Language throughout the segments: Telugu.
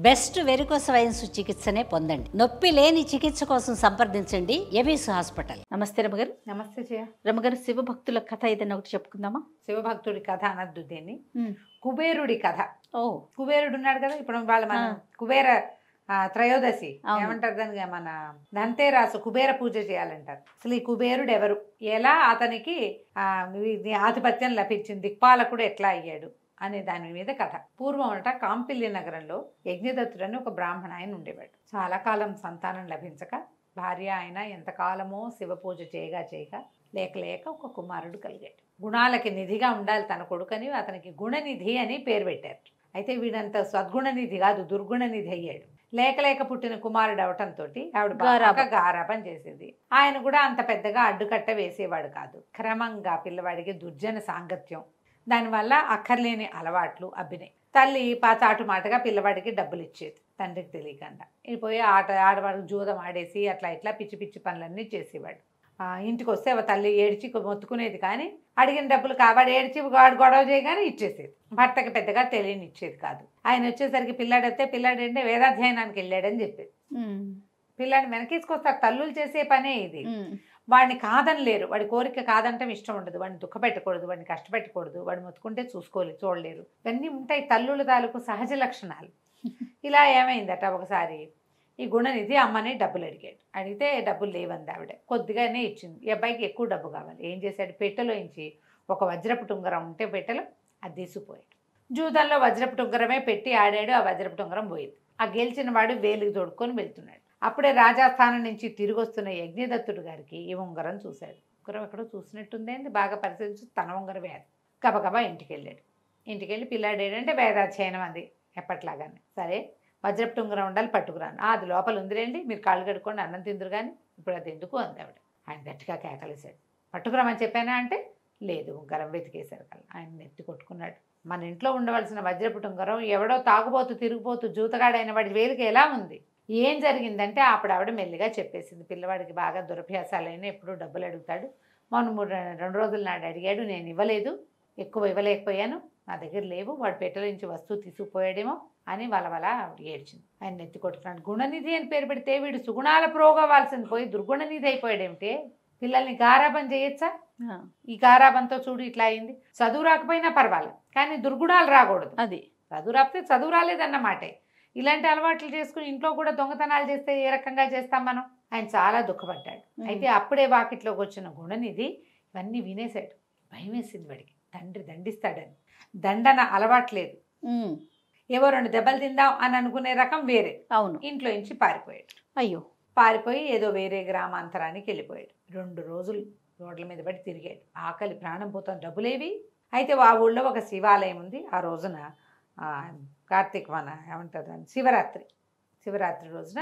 బెస్ట్ వెరికోస్ వైన్స్ చికిత్సనే పొందండి. నొప్పి లేని చికిత్స కోసం సంప్రదించండి ఎబిస్ హాస్పిటల్. నమస్తే రమగారు. నమస్తే జయ. రమగారు, శివభక్తుల కథ ఏదైనా ఒకటి చెప్పుకుందామా? శివభక్తుడి కథ అనద్దు దీన్ని, కుబేరుడి కథ. ఓ, కుబేరుడు ఉన్నాడు కదా, ఇప్పుడు వాళ్ళ మన కుబేర త్రయోదశి ఏమంటారు దానికి, మన ధంతేరాసు కుబేర పూజ చేయాలంటారు. అసలు ఈ కుబేరుడు ఎవరు, ఎలా అతనికి ఆధిపత్యం లభించింది, దిక్పాలకుడు ఎట్లా అయ్యాడు అనే దాని మీద కథ. పూర్వం అంట కాంపిల్య నగరంలో యజ్ఞదత్తుడని ఒక బ్రాహ్మణ ఆయన ఉండేవాడు. చాలా కాలం సంతానం లభించక భార్య ఆయన ఎంతకాలమో శివ పూజ చేయగా లేక ఒక కుమారుడు కలిగాడు. గుణాలకి నిధిగా ఉండాలి తన కొడుకని అతనికి గుణనిధి అని పేరు పెట్టారు. అయితే వీడంత సద్గుణనిధి కాదు, దుర్గుణనిధి అయ్యాడు. లేక పుట్టిన కుమారుడు అవటంతో ఆవిడ బాగా గారాబం చేసేది. ఆయన కూడా అంత పెద్దగా అడ్డుకట్ట వేసేవాడు కాదు. క్రమంగా పిల్లవాడికి దుర్జన సాంగత్యం, దానివల్ల అక్కర్లేని అలవాట్లు అబ్బినాయి. తల్లి చాటు మాటగా పిల్లవాడికి డబ్బులు ఇచ్చేది తండ్రికి తెలియకుండా. పోయి ఆడవాడికి జూదం ఆడేసి అట్లా ఇట్లా పిచ్చి పిచ్చి పనులన్నీ చేసేవాడు. ఇంటికి వస్తే తల్లి ఏడ్చి మొత్తుకునేది, కానీ అడిగిన డబ్బులు కాబట్టి ఏడ్చి వాడు గొడవ చేయగానే ఇచ్చేసేది. భర్తకి పెద్దగా తెలియని ఇచ్చేది కాదు. ఆయన వచ్చేసరికి పిల్లాడంటే వేదాధ్యయనానికి వెళ్ళాడని చెప్పేది. పిల్లాడిని వెనకేసుకొస్తారు, తల్లులు చేసే పనే ఇది. వాడిని కాదనలేరు, వాడి కోరిక కాదంటే ఇష్టం ఉండదు, వాడిని దుఃఖపెట్టకూడదు, వాడిని కష్టపెట్టకూడదు, వాడు మొత్తుకుంటే చూడలేరు. ఇవన్నీ ఉంటాయి తల్లుల తాలూకు సహజ లక్షణాలు. ఇలా ఏమైందట, ఒకసారి ఈ గుణనిధి అమ్మని డబ్బులు అడిగితే డబ్బులు లేవంది ఆవిడ. కొద్దిగానే ఇచ్చింది. ఈ అబ్బాయికి ఎక్కువ డబ్బు కావాలి. ఏం చేశాడు, పెట్టెలోంచి ఒక వజ్రపు టుంగరం ఉంటే పెట్టెలో అది తీసుకుపోయాడు. జూదంలో వజ్రపు టుంగరమే పెట్టి ఆడాడు. ఆ వజ్రపు టుంగరం పోయింది. ఆ గెలిచిన వాడు వేలికి తోడుకొని వెళ్తున్నాడు. అప్పుడే రాజాస్థానం నుంచి తిరిగి వస్తున్న యజ్ఞదత్తుడు గారికి ఈ ఉంగరం చూశాడు. ఉంగరం ఎక్కడో చూసినట్టుందేంది, బాగా పరిశీలించి తన ఉంగరమే అది. గబగబా ఇంటికి వెళ్ళి పిల్లాడేడంటే వేదాధ్యయనం అంది ఎప్పట్లాగానే. సరే, వజ్రపు ఉంగరం ఉండాలి, పట్టుకురాను. అది లోపల ఉందిలేండి, మీరు కాళ్ళు కడుక్కోండి, అన్నం తిందురు కానీ ఇప్పుడు అది ఎందుకు అంది ఆవిడ. ఆయన గట్టిగా కేకలేశాడు. పట్టుకురామని చెప్పానా అంటే లేదు, ఉంగరం వెతికేశారు కదా. ఆయన నెత్తి కొట్టుకున్నాడు. మన ఇంట్లో ఉండవలసిన వజ్రపు ఉంగరం ఎవడో తాగుబోతూ తిరిగిపోతూ జూతగాడైన వాడి వేలికి ఎలా ఉంది? ఏం జరిగిందంటే అప్పుడు ఆవిడ మెల్లిగా చెప్పేసింది. పిల్లవాడికి బాగా దురభ్యాసాలైనా ఎప్పుడూ డబ్బులు అడుగుతాడు. మొన్న 2 రోజుల నాడు అడిగాడు, నేను ఇవ్వలేదు, ఎక్కువ ఇవ్వలేకపోయాను, నా దగ్గర లేవు, వాడు పెట్టెల నుంచి వస్తువు తీసుకుపోయాడేమో అని వాళ్ళ ఏడ్చింది. ఆయన నెత్తి కొట్టుకున్నాడు. గుణనిధి అని పేరు పెడితే వీడు సుగుణాల ప్రోగవాల్సింది పోయి దుర్గుణనిధి అయిపోయాడేమిటే? పిల్లల్ని గారాబం చేయొచ్చా? ఈ గారాబంతో చూడు ఇట్లా అయింది. చదువు రాకపోయినా పర్వాలేదు, కానీ దుర్గుణాలు రాకూడదు. అది చదువు రాకపోతే చదువు రాలేదన్నమాటే. ఇలాంటి అలవాట్లు చేసుకుని ఇంట్లో కూడా దొంగతనాలు చేస్తే ఏ రకంగా చేస్తాం మనం? ఆయన చాలా దుఃఖపడ్డాడు. అయితే అప్పుడే వాకిట్లోకి వచ్చిన గుణనిధి ఇవన్నీ వినేశాడు. భయం వేసింది వాడికి, తండ్రి దండిస్తాడని. దండన అలవాట్లేదు, ఏవో 2 దెబ్బలు తిందాం అని అనుకునే రకం వేరే. అవును, ఇంట్లో నుంచి పారిపోయాడు. అయ్యో, పారిపోయి ఏదో వేరే గ్రామాంతరానికి వెళ్ళిపోయాడు. 2 రోజులు రోడ్ల మీద పడి తిరిగాడు. ఆకలి ప్రాణం పోతాం, డబ్బులేవి. అయితే ఆ ఊళ్ళో ఒక శివాలయం ఉంది. ఆ రోజున కార్తీక ఏమంటారు దాన్ని, శివరాత్రి రోజున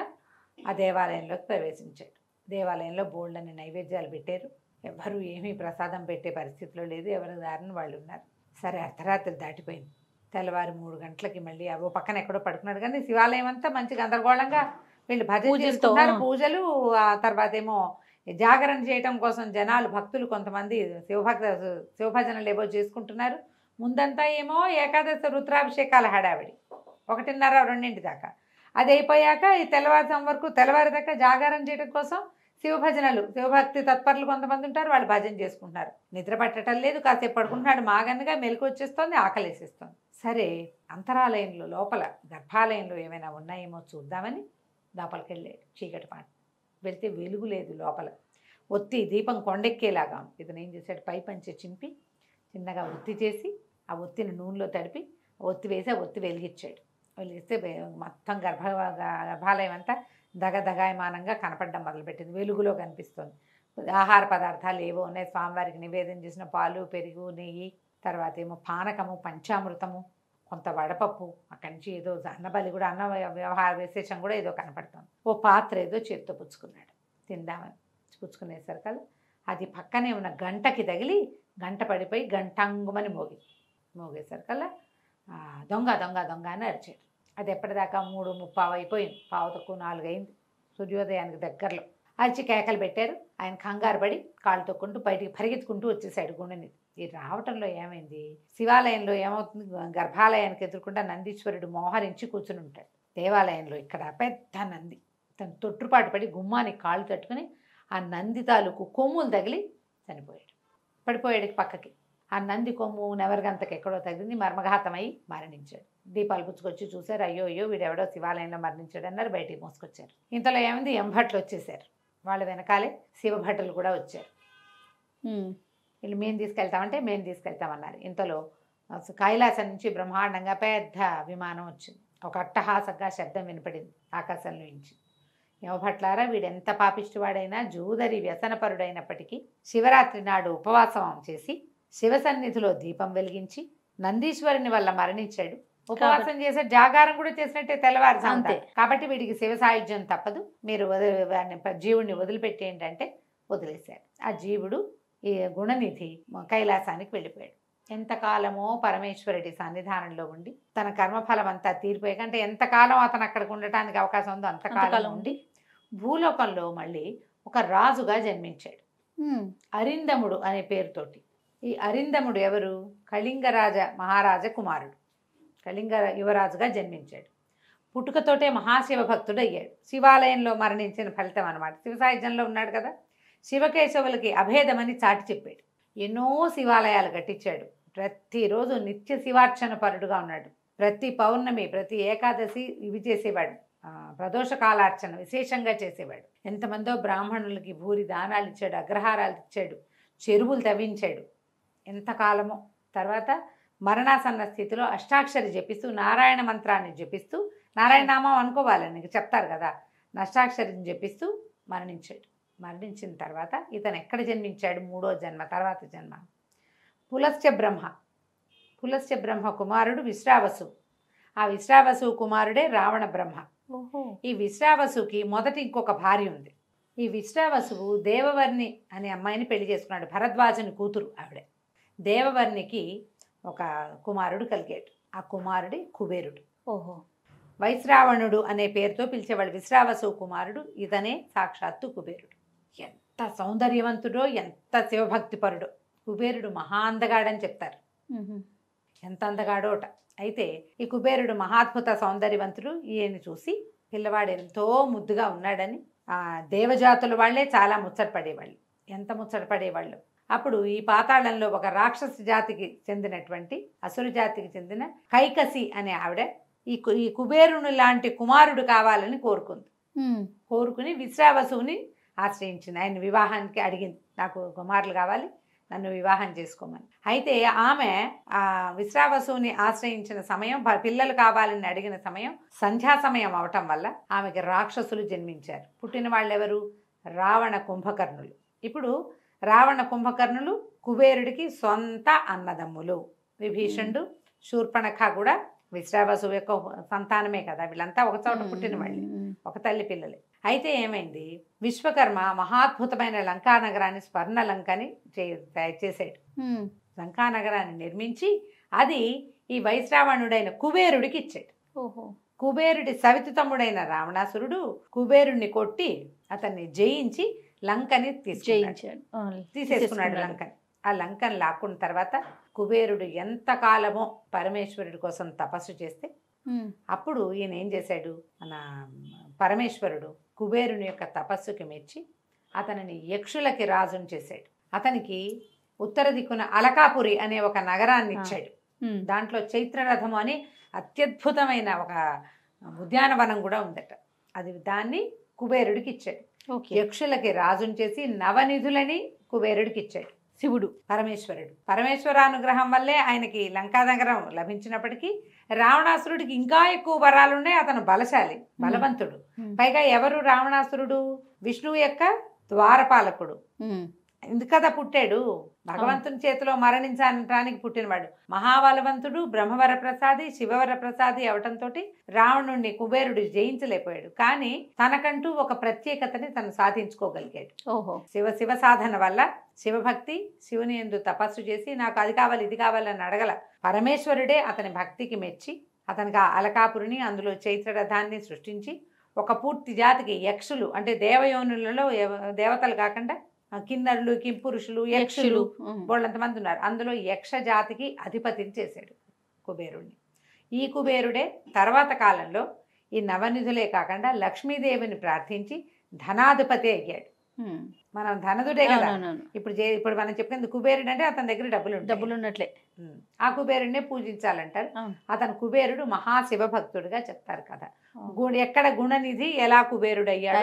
ఆ దేవాలయంలోకి ప్రవేశించాడు. దేవాలయంలో బోల్డని నైవేద్యాలు పెట్టారు. ఎవరు ఏమీ ప్రసాదం పెట్టే పరిస్థితిలో లేదు, ఎవరి దారిని వాళ్ళు ఉన్నారు. సరే, అర్ధరాత్రి దాటిపోయింది. తెల్లవారు 3 గంటలకి మళ్ళీ ఓ పక్కన ఎక్కడో పడుకున్నాడు. కానీ శివాలయం అంతా మంచి గందరగోళంగా వీళ్ళు భజన చేస్తున్నారు, పూజలు. ఆ తర్వాత ఏమో జాగరణ చేయటం కోసం జనాలు, భక్తులు కొంతమంది శివభజనలు ఏవో చేసుకుంటున్నారు. ముందంతా ఏమో ఏకాదశి రుద్రాభిషేకాల హడావిడి 1:30-2 దాకా. అది అయిపోయాక ఈ తెల్లవారుజాము వరకు, తెల్లవారి దాకా జాగారం చేయడం కోసం శివభజనలు, శివభక్తి తత్పరులు కొంతమంది ఉంటారు, వాళ్ళు భజన చేసుకుంటున్నారు. నిద్ర పట్టడం లేదు, కాసేపు పడుకుంటున్నాడు. మాగన్నగా మెలకు వచ్చేస్తోంది, ఆకలేసేస్తోంది. సరే, అంతరాలయంలో లోపల గర్భాలయంలో ఏమైనా ఉన్నాయేమో చూద్దామని లోపలికి వెళ్ళాడు. చీకటి పాట వెళ్తే వెలుగు లేదు లోపల. ఒత్తి దీపం కొండెక్కేలాగా ఇతను ఏం చేశాడు, పై పంచె చింపి చిన్నగా ఒత్తి చేసి ఆ ఒత్తిని నూనెలో తడిపి ఒత్తి వేసి ఆ ఒత్తి వెలిగించాడు. వెలిగిస్తే మొత్తం గర్భాలయం అంతా దగదగాయమానంగా కనపడడం మొదలుపెట్టింది. వెలుగులో కనిపిస్తుంది. ఆహార పదార్థాలు ఏవో ఉన్నాయి, స్వామివారికి నివేదన చేసిన పాలు, పెరుగు, నెయ్యి, తర్వాత ఏమో పానకము, పంచామృతము, కొంత వడపప్పు, అక్కడి నుంచి ఏదో అన్నబలి కూడా, అన్న వ్యవహార విశేషం కూడా ఏదో కనపడుతుంది. ఓ పాత్ర ఏదో చేత్తో పుచ్చుకున్నాడు. తిందామని పుచ్చుకునేసరికల్లా అది పక్కనే ఉన్న గంటకి తగిలి గంట పడిపోయి గంటంగుమని మోగేసరికల్లా దొంగ దొంగ దొంగ అని అరిచాడు. అది ఎప్పటిదాకా 3:15 అయిపోయింది. 3:45 అయింది. సూర్యోదయానికి దగ్గరలో అరిచి కేకలు పెట్టారు. ఆయన కంగారు పడి కాళ్ళు తొక్కుంటూ బయటికి పరిగెత్తుకుంటూ వచ్చేసాడు గుండెని. ఈ రావటంలో ఏమైంది, శివాలయంలో ఏమవుతుంది, గర్భాలయానికి ఎదురుకుండా నందీశ్వరుడు మోహరించి కూర్చుని ఉంటాడు. దేవాలయంలో ఇక్కడ పెద్ద నంది తను తొట్టుపాటు పడి గుమ్మానికి కాళ్ళు తట్టుకుని ఆ నంది తాలూకు కొమ్ములు తగిలి చనిపోయాడు. పడిపోయాడు పక్కకి. ఆ నంది కొమ్ము నెవరిగంతకి ఎక్కడో తగిలింది, మర్మఘాతమై మరణించాడు. దీపాలు పుచ్చుకొచ్చి చూశారు, అయ్యో అయ్యో వీడెవడో శివాలయంలో మరణించాడు అన్నారు. బయటికి మోసుకొచ్చారు. ఇంతలో ఏమైంది, ఎంభట్లు వచ్చేసారు. వాళ్ళ వెనకాలే శివభట్టులు కూడా వచ్చారు. వీళ్ళు మేము తీసుకెళ్తామంటే మేము తీసుకెళ్తామన్నారు. ఇంతలో కైలాసం నుంచి బ్రహ్మాండంగా పెద్ద విమానం వచ్చింది. ఒక అట్టహాసంగా శబ్దం వినపడింది ఆకాశంలో నుంచి. యమభట్లారా, వీడెంత పాపిష్టివాడైనా జూదరి వ్యసనపరుడైనప్పటికీ శివరాత్రి నాడు ఉపవాసం చేసి శివ సన్నిధిలో దీపం వెలిగించి నందీశ్వరుని వల్ల మరణించాడు. ఉపవాసం చేసే జాగారం కూడా చేసినట్టే తెల్లవారుజామున. కాబట్టి వీడికి శివ సాయుధ్యం తప్పదు, మీరు జీవుడిని వదిలిపెట్టేయండి అంటే వదిలేశాడు. ఆ జీవుడు ఈ గుణనిధి కైలాసానికి వెళ్ళిపోయాడు. ఎంతకాలమో పరమేశ్వరుడి సన్నిధానంలో ఉండి తన కర్మఫలం అంతా తీరిపోయాక, అంటే ఎంతకాలం అతను అక్కడికి ఉండటానికి అవకాశం ఉందో అంతకాలం ఉండి భూలోకంలో మళ్ళీ ఒక రాజుగా జన్మించాడు. అరిందముడు అనే పేరుతోటి. ఈ అరిందముడు ఎవరు? కళింగరాజ మహారాజ కుమారుడు. కళింగ యువరాజుగా జన్మించాడు. పుట్టుకతోటే మహాశివ భక్తుడు అయ్యాడు. శివాలయంలో మరణించిన ఫలితం అనమాట. శివ సాయుధ్యంలో ఉన్నాడు కదా. శివకేశవులకి అభేదమని చాటి చెప్పాడు. ఎన్నో శివాలయాలు కట్టించాడు. ప్రతిరోజు నిత్య శివార్చన పరుడుగా ఉన్నాడు. ప్రతి పౌర్ణమి, ప్రతి ఏకాదశి ఇవి చేసేవాడు. ప్రదోష కాలార్చన విశేషంగా చేసేవాడు. ఎంతమందో బ్రాహ్మణులకి భూరి దానాలు ఇచ్చాడు, అగ్రహారాలు ఇచ్చాడు, చెరువులు తవ్వించాడు. ఎంతకాలమో. తర్వాత మరణాసన్న స్థితిలో అష్టాక్షరి జపిస్తూ నారాయణ మంత్రాన్ని జపిస్తూ, నారాయణ నామం అనుకోవాలని చెప్తారు కదా, అష్టాక్షరిని జపిస్తూ మరణించాడు. మరణించిన తర్వాత ఇతను ఎక్కడ జన్మించాడు? మూడో జన్మ, తర్వాత జన్మ పులస్త్య బ్రహ్మ. పులస్త్య బ్రహ్మ కుమారుడు విశ్రావసు. ఆ విశ్రావసు కుమారుడే రావణ బ్రహ్మ. ఈ విశ్రావసుకి మొదటి ఇంకొక భార్య ఉంది. ఈ విశ్రావసువు దేవవర్ణి అనే అమ్మాయిని పెళ్లి చేసుకున్నాడు. భరద్వాజుని కూతురు ఆవిడే. దేవవర్ణికి ఒక కుమారుడు కలిగాడు. ఆ కుమారుడి కుబేరుడు. వైశ్రావణుడు అనే పేరుతో పిలిచేవాడు. విశ్రావసు కుమారుడు ఇతనే సాక్షాత్తు కుబేరుడు. ఎంత సౌందర్యవంతుడో, ఎంత శివభక్తిపరుడో. కుబేరుడు మహా అందగాడని చెప్తారు. ఎంత అందగాడోట. అయితే ఈ కుబేరుడు మహాద్భుత సౌందర్యవంతుడు. ఈయన చూసి పిల్లవాడు ఎంతో ముద్దుగా ఉన్నాడని ఆ దేవజాతుల వాళ్లే చాలా ముచ్చటపడేవాళ్ళు. ఎంత ముచ్చటపడేవాళ్ళు. అప్పుడు ఈ పాతాళంలో ఒక రాక్షస జాతికి చెందినటువంటి, అసురు జాతికి చెందిన కైకసి అనే ఆవిడ ఈ కుబేరుని లాంటి కుమారుడు కావాలని కోరుకుంది. కోరుకుని విశ్రావసుని ఆశ్రయించింది. ఆయన వివాహానికి అడిగింది, నాకు కుమారులు కావాలి, నన్ను వివాహం చేసుకోమని. అయితే ఆమె ఆ విశ్రావసుని ఆశ్రయించిన సమయం, పిల్లలు కావాలని అడిగిన సమయం సంధ్యా సమయం అవటం వల్ల ఆమెకి రాక్షసులు జన్మించారు. పుట్టిన వాళ్ళు ఎవరు? రావణ కుంభకర్ణులు. ఇప్పుడు రావణ కుంభకర్ణులు కుబేరుడికి సొంత అన్నదమ్ములు. విభీషణుడు, శూర్పణఖ కూడా విశ్రావసు యొక్క సంతానమే కదా. వీళ్ళంతా ఒక చోట పుట్టిన వాళ్ళే, ఒక తల్లి పిల్లలే. అయితే ఏమైంది, విశ్వకర్మ మహాద్భుతమైన లంకా నగరాన్ని, స్వర్ణ లంకని చేసాడు. లంకానగరాన్ని నిర్మించి అది ఈ వైశ్రావణుడైన కుబేరుడికి ఇచ్చాడు. కుబేరుడి సవితి తమ్ముడైన రావణాసురుడు కుబేరుడిని కొట్టి అతన్ని జయించి లంకని తీసేసుకున్నాడు. లంకని. ఆ లంకని లాక్కున్న తర్వాత కుబేరుడు ఎంతకాలమో పరమేశ్వరుడి కోసం తపస్సు చేస్తే అప్పుడు ఈయన ఏం చేశాడు, మన పరమేశ్వరుడు కుబేరుని యొక్క తపస్సుకి మెచ్చి అతనిని యక్షులకి రాజుని చేశాడు. అతనికి ఉత్తర దిక్కున అలకాపురి అనే ఒక నగరాన్ని ఇచ్చాడు. దాంట్లో చైత్రరథము అని అత్యద్భుతమైన ఒక ఉద్యానవనం కూడా ఉందట. దాన్ని కుబేరుడికి ఇచ్చాడు. యక్షులకి రాజుని చేసి నవనిధులని కుబేరుడికి ఇచ్చాడు. శివుడు పరమేశ్వరుడు. పరమేశ్వరానుగ్రహం వల్లే ఆయనకి లంకా నగరం లభించినప్పటికీ రావణాసురుడికి ఇంకా ఎక్కువ వరాలున్నాయి. అతను బలశాలి, బలవంతుడు. పైగా ఎవరు రావణాసురుడు? విష్ణువు యొక్క ద్వారపాలకుడు. ఎందుకు కదా పుట్టాడు, భగవంతుని చేతిలో మరణించడానికి పుట్టినవాడు. మహాబలవంతుడు, బ్రహ్మవర ప్రసాది, శివవర ప్రసాది అవటంతో రావణుణ్ణి కుబేరుడు జయించలేకపోయాడు. కానీ తనకంటూ ఒక ప్రత్యేకతని తను సాధించుకోగలిగాడు. శివ సాధన వల్ల, శివభక్తి, శివుని యందు తపస్సు చేసి నాకు అది కావాలి ఇది కావాలని అడగల. పరమేశ్వరుడే అతని భక్తికి మెచ్చి అతనికి ఆ అలకాపురిని, అందులో చైత్రరథాన్ని సృష్టించి ఒక పూర్తి జాతికి యక్షులు, అంటే దేవయోనులలో దేవతలు కాకుండా కిన్నరులు, కింపురుషులు, యక్షులు వాళ్ళంతమంది ఉన్నారు. అందులో యక్ష జాతికి అధిపతిని చేశాడు కుబేరుణ్ణి. ఈ కుబేరుడే తర్వాత కాలంలో ఈ నవనిధులే కాకుండా లక్ష్మీదేవిని ప్రార్థించి ధనాధిపతి అయ్యాడు. మనం ధనదుడే కదా. ఇప్పుడు మనం చెప్పింది కుబేరుడు అంటే అతని దగ్గర డబ్బులు ఉన్నట్లే. ఆ కుబేరుడినే పూజించాలంటారు. అతను కుబేరుడు మహాశివ భక్తుడిగా చెప్తారు కదా. ఎక్కడ గుణనిధి ఎలా కుబేరుడు అయ్యాడో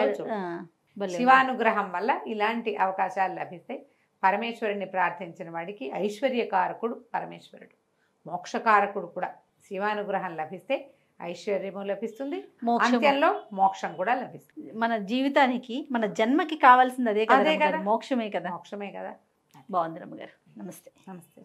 శివానుగ్రహం వల్ల ఇలాంటి అవకాశాలు లభిస్తాయి. పరమేశ్వరుని ప్రార్థించిన వాడికి ఐశ్వర్యకారకుడు పరమేశ్వరుడు, మోక్షకారకుడు కూడా. శివానుగ్రహం లభిస్తే ఐశ్వర్యము లభిస్తుంది, అంత్యంలో మోక్షం కూడా లభిస్తుంది. మన జీవితానికి మన జన్మకి కావాల్సింది అదే కదా, మోక్షమే కదా. మోక్షమే కదా. బాగుంది రమ్మగారు. నమస్తే. నమస్తే.